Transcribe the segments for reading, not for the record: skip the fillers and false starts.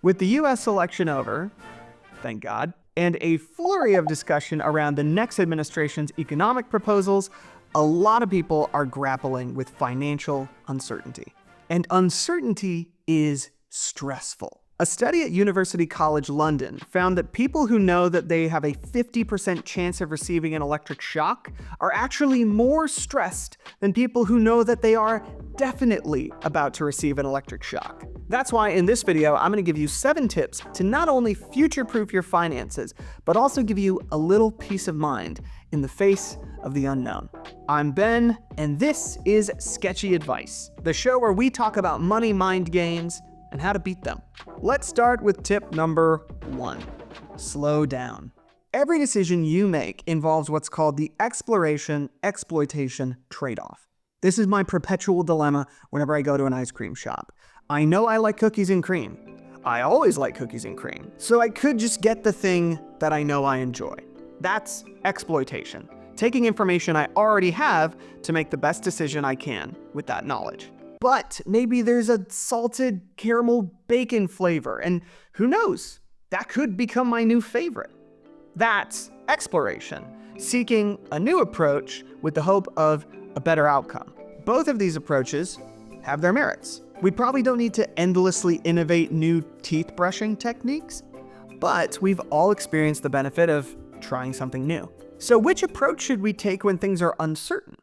With the US election over, thank God, and a flurry of discussion around the next administration's economic proposals, a lot of people are grappling with financial uncertainty. And uncertainty is stressful. A study at University College London found that people who know that they have a 50% chance of receiving an electric shock are actually more stressed than people who know that they are definitely about to receive an electric shock. That's why in this video, I'm going to give you 7 tips to not only future-proof your finances, but also give you a little peace of mind in the face of the unknown. I'm Ben, and this is Sketchy Advice, the show where we talk about money mind games and how to beat them. Let's start with tip number 1. Slow down. Every decision you make involves what's called the exploration-exploitation trade-off. This is my perpetual dilemma whenever I go to an ice cream shop. I know I like cookies and cream. I always like cookies and cream. So I could just get the thing that I know I enjoy. That's exploitation. Taking information I already have to make the best decision I can with that knowledge. But maybe there's a salted caramel bacon flavor, and who knows, that could become my new favorite. That's exploration, seeking a new approach with the hope of a better outcome. Both of these approaches have their merits. We probably don't need to endlessly innovate new teeth brushing techniques, but we've all experienced the benefit of trying something new. So which approach should we take when things are uncertain?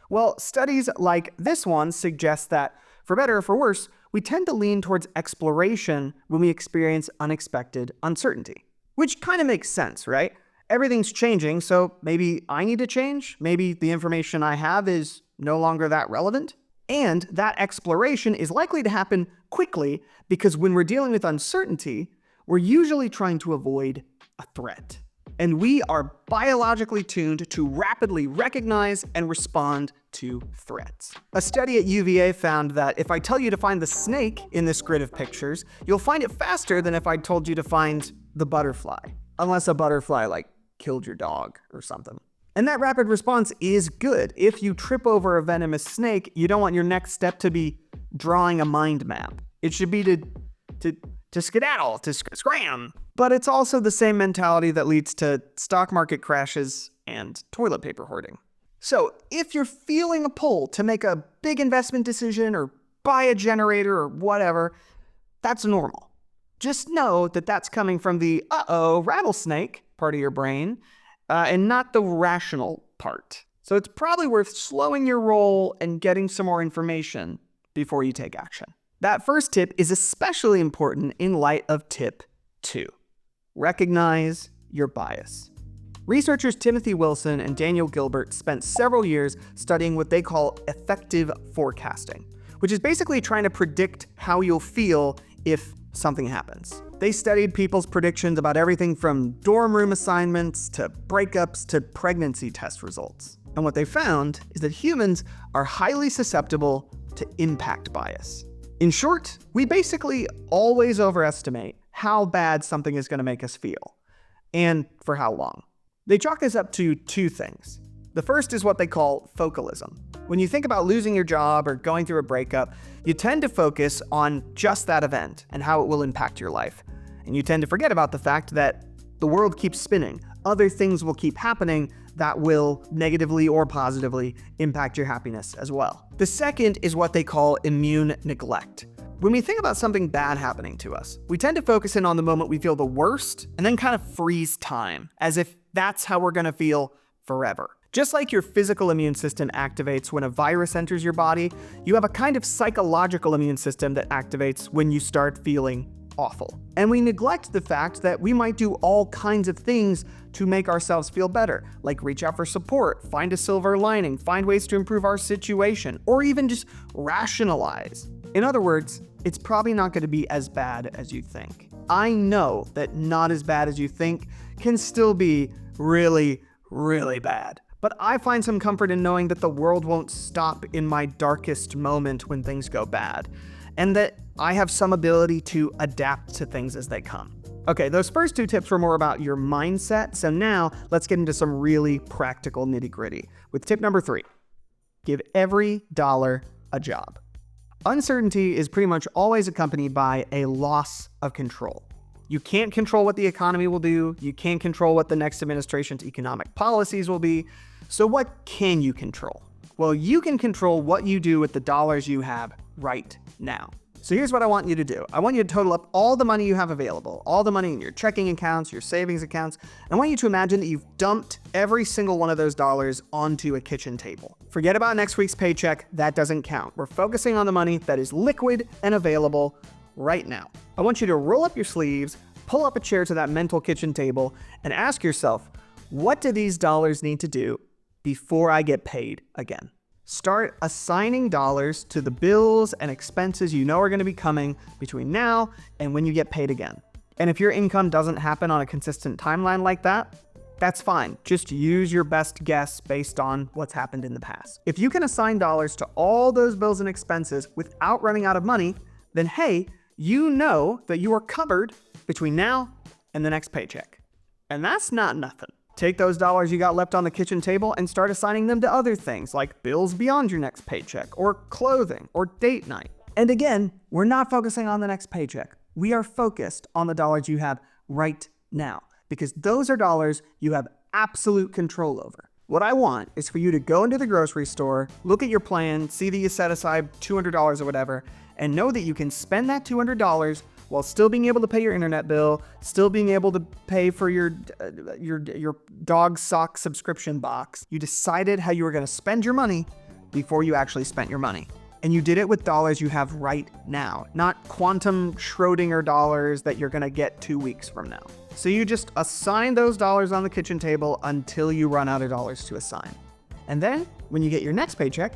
Well, studies like this one suggest that, for better or for worse, we tend to lean towards exploration when we experience unexpected uncertainty. Which kind of makes sense, right? Everything's changing, so maybe I need to change. Maybe the information I have is no longer that relevant. And that exploration is likely to happen quickly because when we're dealing with uncertainty, we're usually trying to avoid a threat. And we are biologically tuned to rapidly recognize and respond to threats. A study at UVA found that if I tell you to find the snake in this grid of pictures, you'll find it faster than if I told you to find the butterfly. Unless a butterfly, killed your dog or something. And that rapid response is good. If you trip over a venomous snake, you don't want your next step to be drawing a mind map. It should be to skedaddle, to scram. But it's also the same mentality that leads to stock market crashes and toilet paper hoarding. So if you're feeling a pull to make a big investment decision or buy a generator or whatever, that's normal. Just know that that's coming from the rattlesnake part of your brain and not the rational part. So it's probably worth slowing your roll and getting some more information before you take action. That first tip is especially important in light of tip 2. Recognize your bias. Researchers Timothy Wilson and Daniel Gilbert spent several years studying what they call effective forecasting, which is basically trying to predict how you'll feel if something happens. They studied people's predictions about everything from dorm room assignments to breakups to pregnancy test results. And what they found is that humans are highly susceptible to impact bias. In short, we basically always overestimate how bad something is going to make us feel, and for how long. They chalk this up to 2 things. The first is what they call focalism. When you think about losing your job or going through a breakup, you tend to focus on just that event and how it will impact your life. And you tend to forget about the fact that the world keeps spinning. Other things will keep happening that will negatively or positively impact your happiness as well. The second is what they call immune neglect. When we think about something bad happening to us, we tend to focus in on the moment we feel the worst and then kind of freeze time, as if that's how we're going to feel forever. Just like your physical immune system activates when a virus enters your body, you have a kind of psychological immune system that activates when you start feeling awful. And we neglect the fact that we might do all kinds of things to make ourselves feel better, like reach out for support, find a silver lining, find ways to improve our situation, or even just rationalize. In other words, it's probably not going to be as bad as you think. I know that not as bad as you think can still be really, really bad. But I find some comfort in knowing that the world won't stop in my darkest moment when things go bad, and that I have some ability to adapt to things as they come. Okay, those first 2 tips were more about your mindset, so now let's get into some really practical nitty-gritty with tip number 3. Give every dollar a job. Uncertainty is pretty much always accompanied by a loss of control. You can't control what the economy will do. You can't control what the next administration's economic policies will be. So what can you control? Well, you can control what you do with the dollars you have right now. So here's what I want you to do. I want you to total up all the money you have available, all the money in your checking accounts, your savings accounts. I want you to imagine that you've dumped every single one of those dollars onto a kitchen table. Forget about next week's paycheck. That doesn't count. We're focusing on the money that is liquid and available right now. I want you to roll up your sleeves, pull up a chair to that mental kitchen table, and ask yourself, what do these dollars need to do before I get paid again? Start assigning dollars to the bills and expenses you know are going to be coming between now and when you get paid again. And if your income doesn't happen on a consistent timeline like that, that's fine. Just use your best guess based on what's happened in the past. If you can assign dollars to all those bills and expenses without running out of money, then hey, you know that you are covered between now and the next paycheck. And that's not nothing. Take those dollars you got left on the kitchen table and start assigning them to other things like bills beyond your next paycheck, or clothing, or date night. And again, we're not focusing on the next paycheck. We are focused on the dollars you have right now, because those are dollars you have absolute control over. What I want is for you to go into the grocery store, look at your plan, see that you set aside $200 or whatever, and know that you can spend that $200 while still being able to pay your internet bill, still being able to pay for your dog sock subscription box. You decided how you were going to spend your money before you actually spent your money. And you did it with dollars you have right now, not quantum Schrodinger dollars that you're going to get 2 weeks from now. So you just assign those dollars on the kitchen table until you run out of dollars to assign. And then when you get your next paycheck,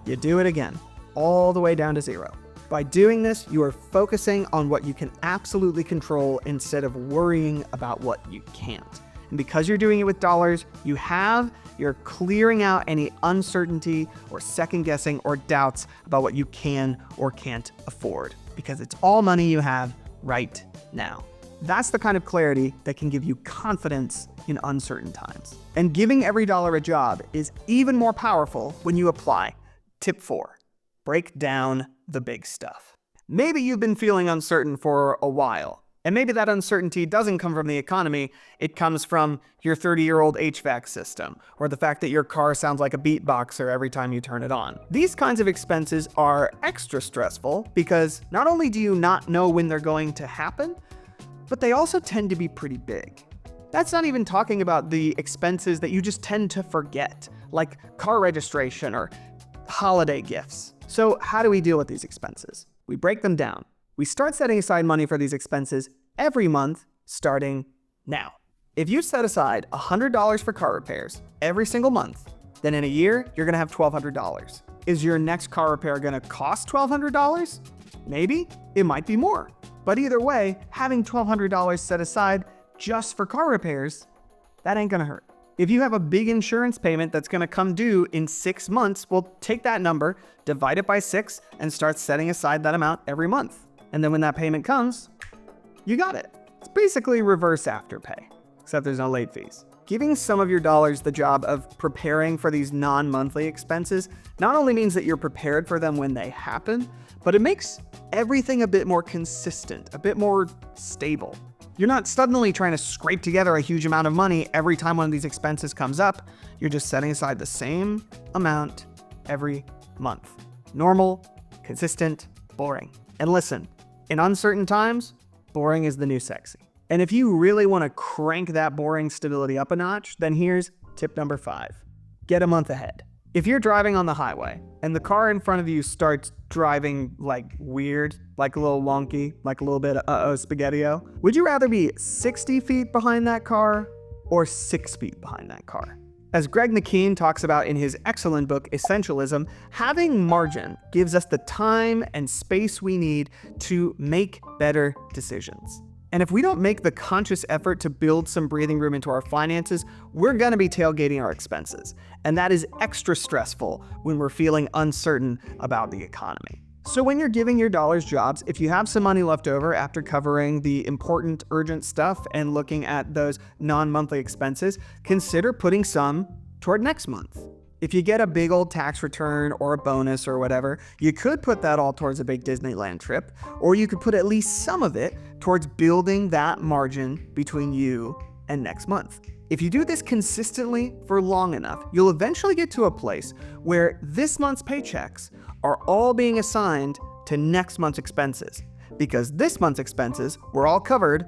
you do it again, all the way down to zero. By doing this, you are focusing on what you can absolutely control instead of worrying about what you can't. And because you're doing it with dollars you're clearing out any uncertainty or second guessing or doubts about what you can or can't afford, because it's all money you have right now. That's the kind of clarity that can give you confidence in uncertain times. And giving every dollar a job is even more powerful when you apply Tip 4. Break down the big stuff. Maybe you've been feeling uncertain for a while, and maybe that uncertainty doesn't come from the economy. It comes from your 30-year-old HVAC system, or the fact that your car sounds like a beatboxer every time you turn it on. These kinds of expenses are extra stressful because not only do you not know when they're going to happen, but they also tend to be pretty big. That's not even talking about the expenses that you just tend to forget, like car registration or holiday gifts. So how do we deal with these expenses? We break them down. We start setting aside money for these expenses every month, starting now. If you set aside $100 for car repairs every single month, then in a year, you're gonna have $1,200. Is your next car repair gonna cost $1,200? Maybe, it might be more. But either way, having $1,200 set aside just for car repairs, that ain't gonna hurt. If you have a big insurance payment that's going to come due in 6 months, well, take that number, divide it by 6, and start setting aside that amount every month. And then when that payment comes, you got it. It's basically reverse Afterpay, except there's no late fees. Giving some of your dollars the job of preparing for these non-monthly expenses not only means that you're prepared for them when they happen, but it makes everything a bit more consistent, a bit more stable. You're not suddenly trying to scrape together a huge amount of money every time one of these expenses comes up. You're just setting aside the same amount every month. Normal, consistent, boring. And listen, in uncertain times, boring is the new sexy. And if you really want to crank that boring stability up a notch, then here's tip number 5. Get a month ahead. If you're driving on the highway and the car in front of you starts driving like weird, like a little wonky, like a little bit spaghetti-o, would you rather be 60 feet behind that car or 6 feet behind that car? As Greg McKean talks about in his excellent book, Essentialism, having margin gives us the time and space we need to make better decisions. And if we don't make the conscious effort to build some breathing room into our finances, we're gonna be tailgating our expenses. And that is extra stressful when we're feeling uncertain about the economy. So when you're giving your dollars jobs, if you have some money left over after covering the important, urgent stuff and looking at those non-monthly expenses, consider putting some toward next month. If you get a big old tax return or a bonus or whatever, you could put that all towards a big Disneyland trip, or you could put at least some of it towards building that margin between you and next month. If you do this consistently for long enough, you'll eventually get to a place where this month's paychecks are all being assigned to next month's expenses, because this month's expenses were all covered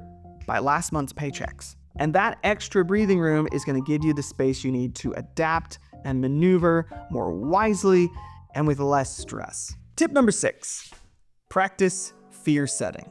by last month's paychecks. And that extra breathing room is going to give you the space you need to adapt and maneuver more wisely and with less stress. Tip number 6, practice fear setting.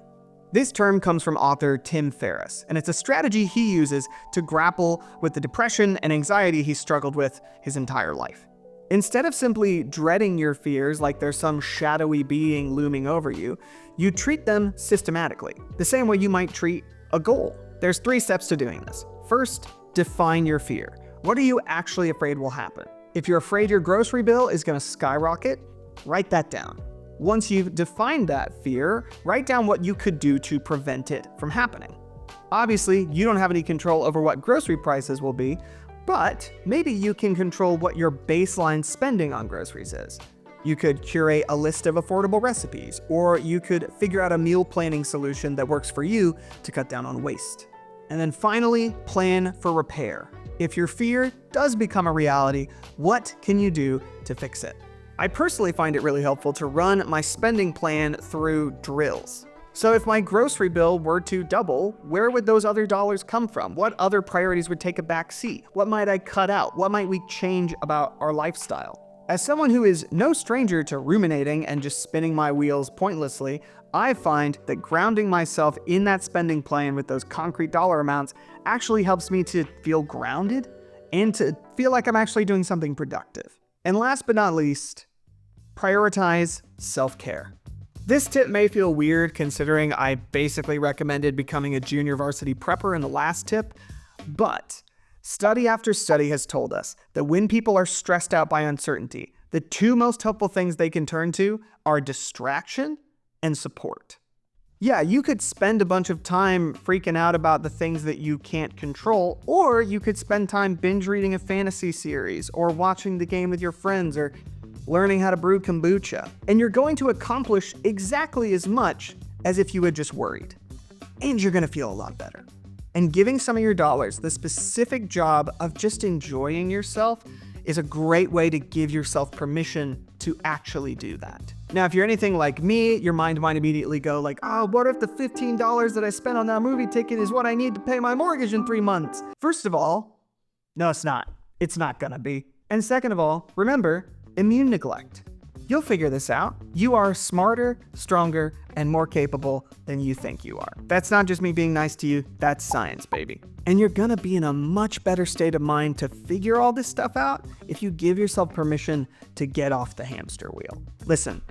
This term comes from author Tim Ferriss, and it's a strategy he uses to grapple with the depression and anxiety he struggled with his entire life. Instead of simply dreading your fears like there's some shadowy being looming over you, you treat them systematically, the same way you might treat a goal. There's 3 steps to doing this. First, define your fear. What are you actually afraid will happen? If you're afraid your grocery bill is going to skyrocket, write that down. Once you've defined that fear, write down what you could do to prevent it from happening. Obviously, you don't have any control over what grocery prices will be, but maybe you can control what your baseline spending on groceries is. You could curate a list of affordable recipes, or you could figure out a meal planning solution that works for you to cut down on waste. And then finally, plan for repair. If your fear does become a reality, what can you do to fix it? I personally find it really helpful to run my spending plan through drills. So if my grocery bill were to double, where would those other dollars come from? What other priorities would take a back seat? What might I cut out? What might we change about our lifestyle? As someone who is no stranger to ruminating and just spinning my wheels pointlessly, I find that grounding myself in that spending plan with those concrete dollar amounts actually helps me to feel grounded and to feel like I'm actually doing something productive. And last but not least, prioritize self-care. This tip may feel weird considering I basically recommended becoming a junior varsity prepper in the last tip, but study after study has told us that when people are stressed out by uncertainty, the 2 most helpful things they can turn to are distraction and support. Yeah, you could spend a bunch of time freaking out about the things that you can't control, or you could spend time binge reading a fantasy series, or watching the game with your friends, or learning how to brew kombucha. And you're going to accomplish exactly as much as if you had just worried. And you're going to feel a lot better. And giving some of your dollars the specific job of just enjoying yourself is a great way to give yourself permission to actually do that. Now, if you're anything like me, your mind might immediately go like, oh, what if the $15 that I spent on that movie ticket is what I need to pay my mortgage in 3 months? First of all, no, it's not. It's not gonna be. And second of all, remember, immune neglect. You'll figure this out. You are smarter, stronger, and more capable than you think you are. That's not just me being nice to you, that's science, baby. And you're gonna be in a much better state of mind to figure all this stuff out if you give yourself permission to get off the hamster wheel. Listen,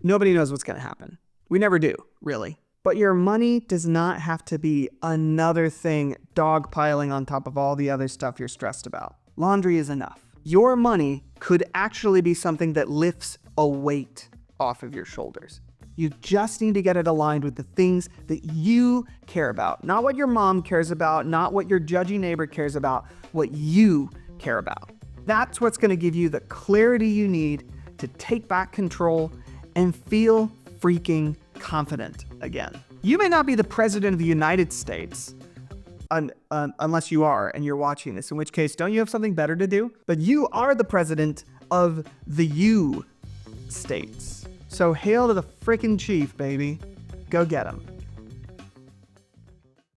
nobody knows what's gonna happen. We never do, really. But your money does not have to be another thing dogpiling on top of all the other stuff you're stressed about. Laundry is enough. Your money could actually be something that lifts a weight off of your shoulders. You just need to get it aligned with the things that you care about. Not what your mom cares about, not what your judgy neighbor cares about, what you care about. That's what's going to give you the clarity you need to take back control and feel freaking confident again. You may not be the president of the United States, unless you are and you're watching this, in which case, don't you have something better to do? But you are the president of the U states. So hail to the frickin' chief, baby. Go get him.